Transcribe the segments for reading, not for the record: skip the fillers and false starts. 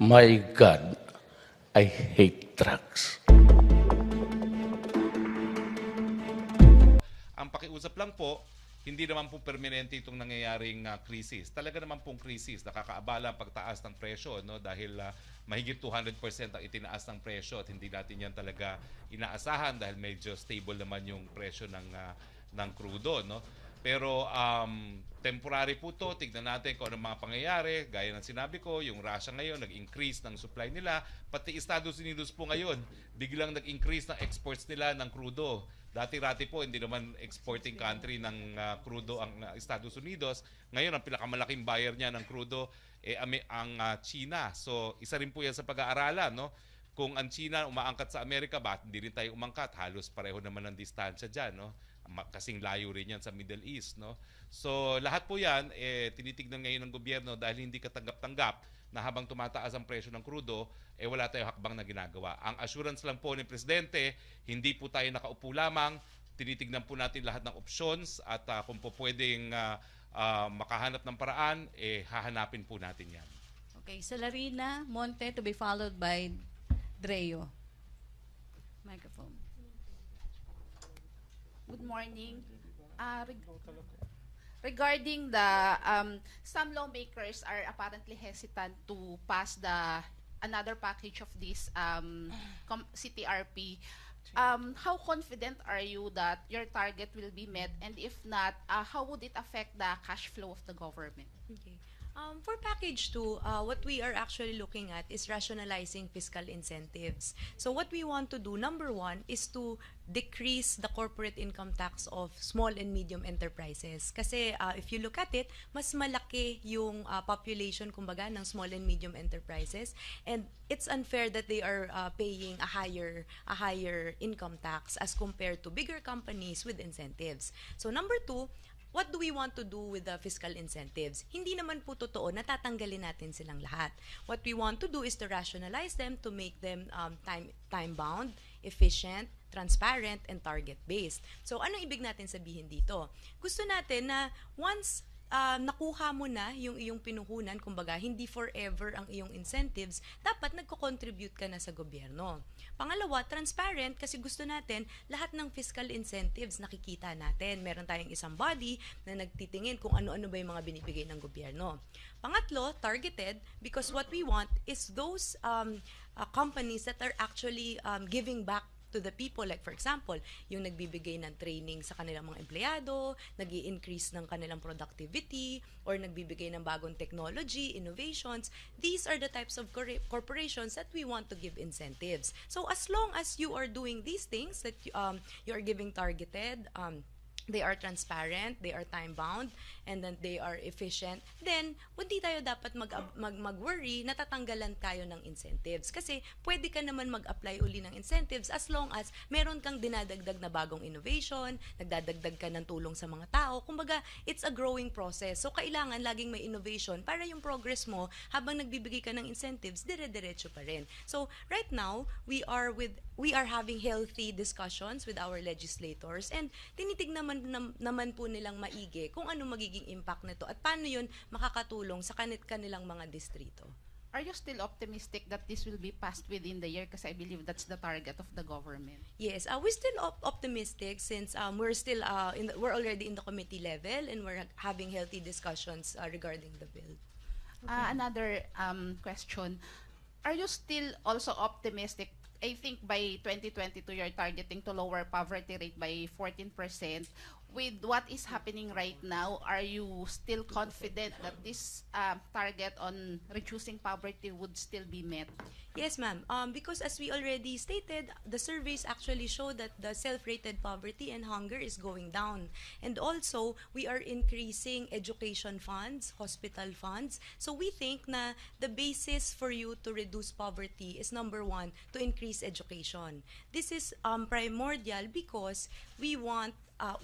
My God, I hate drugs. Ang pakiusap lang po, hindi naman po permanente itong nangyayaring krisis. Talaga naman pong krisis, nakakaabala ang pagtaas ng presyo, no? Dahil mahigit 200% ang itinaas ng presyo at hindi natin yan talaga inaasahan dahil medyo stable naman yung presyo ng crudo, no? Pero temporary po to, tignan natin kung ano mga pangyayari. Gaya ng sinabi ko, yung Russia ngayon nag-increase ng supply nila, pati Estados Unidos po ngayon, biglang nag-increase ng exports nila ng crudo. Dati-rati po, hindi naman exporting country ng crudo ang Estados Unidos. Ngayon, ang pinakamalaking buyer niya ng crudo ang China. So, isa rin po yan sa pag-aaralan, no? Kung ang China umaangkat sa Amerika, bakit hindi rin tayo umangkat? Halos pareho naman ng distansya dyan, no? Kasing layo rin yan sa Middle East, no? So, lahat po yan, tinitignan ngayon ng gobyerno dahil hindi katanggap-tanggap na habang tumataas ang presyo ng crudo, wala tayong hakbang na ginagawa. Ang assurance lang po ni Presidente, hindi po tayo nakaupo lamang, tinitignan po natin lahat ng options at kung po pwedeng makahanap ng paraan, hahanapin po natin yan. Okay, Salarina Monte to be followed by Dreo. Microphone. Good morning. Regarding the some lawmakers are apparently hesitant to pass another package of this CTRP. How confident are you that your target will be met, and if not, how would it affect the cash flow of the government? Okay. For package 2, what we are actually looking at is rationalizing fiscal incentives. So what we want to do, number one, is to decrease the corporate income tax of small and medium enterprises. Kasi if you look at it, mas malaki yung population, kumbaga, ng small and medium enterprises, and it's unfair that they are paying a higher income tax as compared to bigger companies with incentives. So number 2, what do we want to do with the fiscal incentives? Hindi naman po totoo na tatanggalin natin silang lahat. What we want to do is to rationalize them, to make them time-bound, efficient, transparent, and target-based. So, anong ibig natin sabihin dito? Gusto natin na once nakuha mo na yung iyong pinuhunan, kumbaga, hindi forever ang iyong incentives, dapat nagko-contribute ka na sa gobyerno. Pangalawa, transparent, kasi gusto natin lahat ng fiscal incentives nakikita natin. Meron tayong isang body na nagtitingin kung ano-ano ba yung mga binibigay ng gobyerno. Pangatlo, targeted, because what we want is those companies that are actually giving back to the people, like for example, yung nagbibigay ng training sa kanilang mga empleyado, nag-i-increase ng kanilang productivity, or nagbibigay ng bagong technology, innovations. These are the types of corporations that we want to give incentives. So as long as you are doing these things, that you are giving targeted, they are transparent, they are time-bound, and then they are efficient, then hindi tayo dapat mag-worry na tatanggalan tayo ng incentives. Kasi pwede ka naman mag-apply uli ng incentives as long as meron kang dinadagdag na bagong innovation, nagdadagdag ka ng tulong sa mga tao. Kumbaga, it's a growing process. So, kailangan laging may innovation para yung progress mo habang nagbibigay ka ng incentives, dire-diretso pa rin. So, right now, we are having healthy discussions with our legislators, and tinitignan naman po nilang maigi kung ano magiging impact nito at paano yun makakatulong sa kanilang mga distrito. Are you still optimistic that this will be passed within the year? Because I believe that's the target of the government. Yes, we're still optimistic since we're already in the committee level and we're having healthy discussions regarding the bill. Another question. Are you still also optimistic? I think by 2022, you're targeting to lower poverty rate by 14%. With what is happening right now, are you still confident that this target on reducing poverty would still be met? Yes, ma'am. Because as we already stated, the surveys actually show that the self-rated poverty and hunger is going down. And also, we are increasing education funds, hospital funds. So we think na the basis for you to reduce poverty is number one, to increase education. This is primordial because we want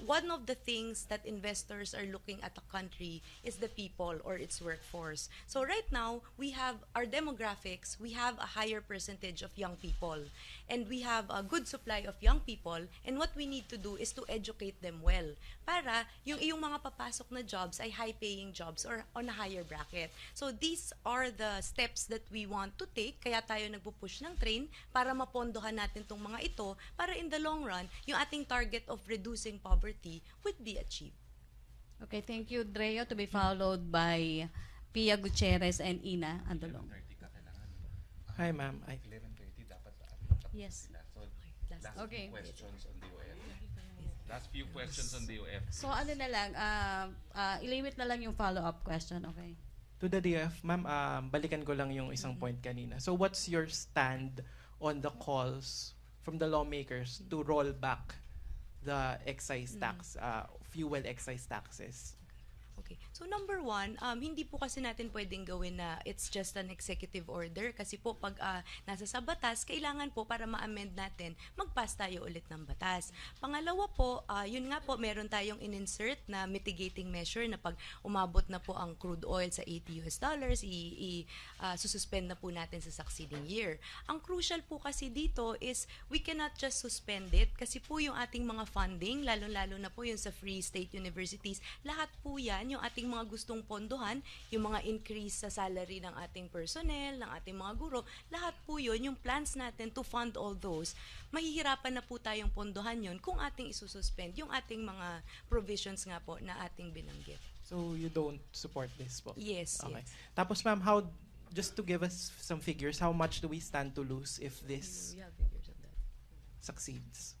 one of the things that investors are looking at a country is the people or its workforce. So right now, we have our demographics, we have a higher percentage of young people, and we have a good supply of young people, and what we need to do is to educate them well para yung mga papasok na jobs ay high-paying jobs or on a higher bracket. So these are the steps that we want to take, kaya tayo nagpupush ng train para mapondohan natin tong mga ito para in the long run, yung ating target of reducing poverty would be achieved. Okay, thank you, Dreo, to be followed by Pia Gutierrez and Ina Andalong. 11:30 ka kailangan. Hi, ma'am. 11:30 dapat Yes. So, last Okay. few questions on DOF. Last few questions on DOF. So ano na lang, ilimit na lang yung follow-up question, okay? To the DF, ma'am, balikan ko lang yung isang point kanina. So what's your stand on the calls from the lawmakers to roll back the excise tax, fuel excise taxes? Okay. So number one, hindi po kasi natin pwedeng gawin na it's just an executive order kasi po pag nasa sa batas, kailangan po para ma-amend natin, mag-pass tayo ulit ng batas. Pangalawa po, yun nga po, meron tayong in-insert na mitigating measure na pag umabot na po ang crude oil sa $80, sususpend na po natin sa succeeding year. Ang crucial po kasi dito is we cannot just suspend it kasi po yung ating mga funding, lalo-lalo na po yung sa free state universities, lahat po yan, yung ating mga gustong pondohan, yung mga increase sa salary ng ating personnel, ng ating mga guro, lahat po yun, yung plans natin to fund all those, mahihirapan na po tayong pondohan yun kung ating isususpend yung ating mga provisions nga po na ating binanggit. So you don't support this po? Yes, Okay. yes. Tapos ma'am, just to give us some figures, how much do we stand to lose if this We have figures on that. succeeds?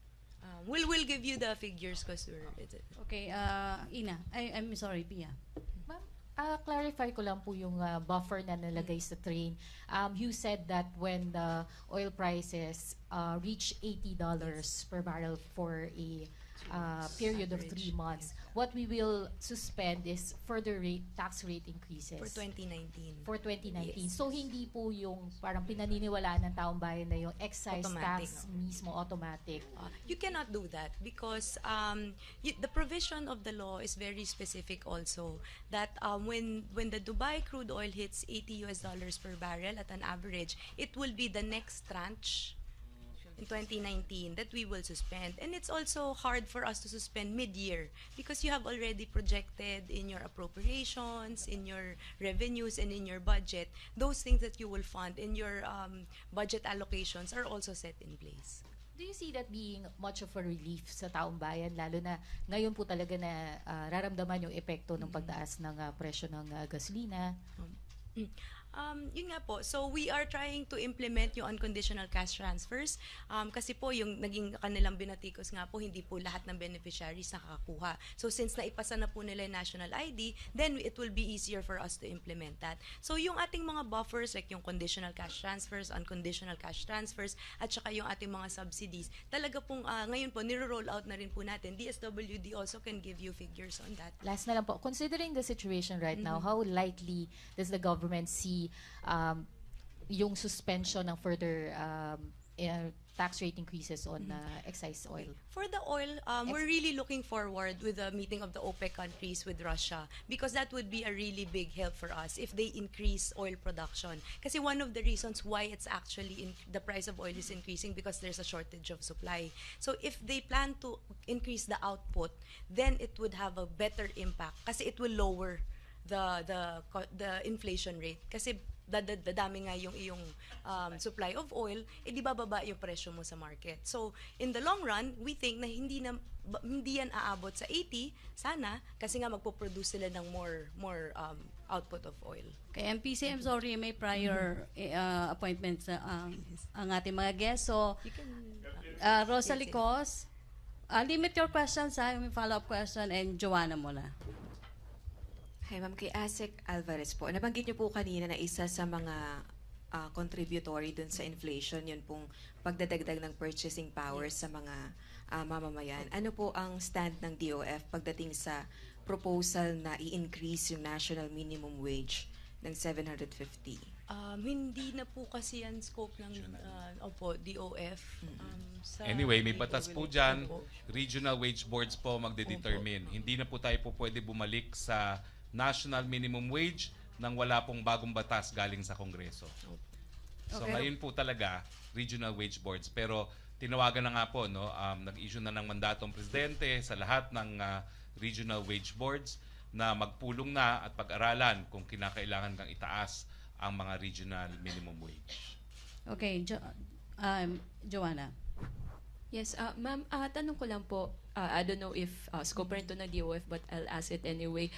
We'll give you the figures because Okay, Ina, I'm sorry, Pia. Ma'am, clarify ko lang po yung buffer na nalagay sa train. You said that when the oil prices reach $80 per barrel for a period of 3 months, what we will suspend is further tax rate increases. for 2019. For 2019. Yes. So, hindi po yung parang pinaniniwalaan ng taong bayan na yung excise Automatic. tax mismo automatic. You cannot do that because the provision of the law is very specific also that when the Dubai crude oil hits $80 per barrel at an average, it will be the next tranche in 2019 that we will suspend. And it's also hard for us to suspend mid-year because you have already projected in your appropriations, in your revenues, and in your budget, those things that you will fund in your budget allocations are also set in place. Do you see that being much of a relief sa taong bayan, lalo na ngayon po talaga na raramdaman yung epekto ng pagtaas ng presyo ng gasolina? Yun nga po. So we are trying to implement yung unconditional cash transfers kasi po yung naging kanilang binatikos nga po, hindi po lahat ng beneficiaries nakakakuha. So since naipasa na po nila yung national ID, then it will be easier for us to implement that. So yung ating mga buffers like yung conditional cash transfers, unconditional cash transfers, at saka yung ating mga subsidies, talaga pong ngayon po niro-roll out na rin po natin. DSWD also can give you figures on that. Last na lang po, considering the situation right now, how likely does the government see yung suspension ng further tax rate increases on excise oil? For the oil, we're really looking forward with the meeting of the OPEC countries with Russia because that would be a really big help for us if they increase oil production. Kasi one of the reasons why it's actually the price of oil is increasing because there's a shortage of supply. So if they plan to increase the output, then it would have a better impact kasi it will lower the inflation rate kasi dadami nga yung iyong supply of oil, di bababa yung presyo mo sa market. So, in the long run, we think na hindi yan aabot sa 80, sana, kasi nga magpo-produce sila ng more output of oil. Okay, MPC, I'm sorry, may prior appointments ang ating mga guests. So, You can... Rosalie Cos, limit your questions, may follow-up question, and Joanna muna. Hi, ma'am. Kay Asek Alvarez po. Nabanggit niyo po kanina na isa sa mga contributory dun sa inflation, yun pong pagdadagdag ng purchasing power sa mga mamamayan. Ano po ang stand ng DOF pagdating sa proposal na i-increase yung national minimum wage ng $750? Hindi na po kasi yan scope ng DOF. Anyway, may batas po dyan. Opo. Regional wage boards po magdedetermine. Hindi na po tayo po pwede bumalik sa national minimum wage nang wala pong bagong batas galing sa Kongreso. So Okay. ngayon po talaga, regional wage boards. Pero tinawagan na nga po, no, nag-issue na ng mandatong presidente sa lahat ng regional wage boards na magpulong na at pag-aralan kung kinakailangan kang itaas ang mga regional minimum wage. Okay, Joanna. Yes, ma'am, tanong ko lang po, I don't know if scope rin ito ng DOF but I'll ask it anyway.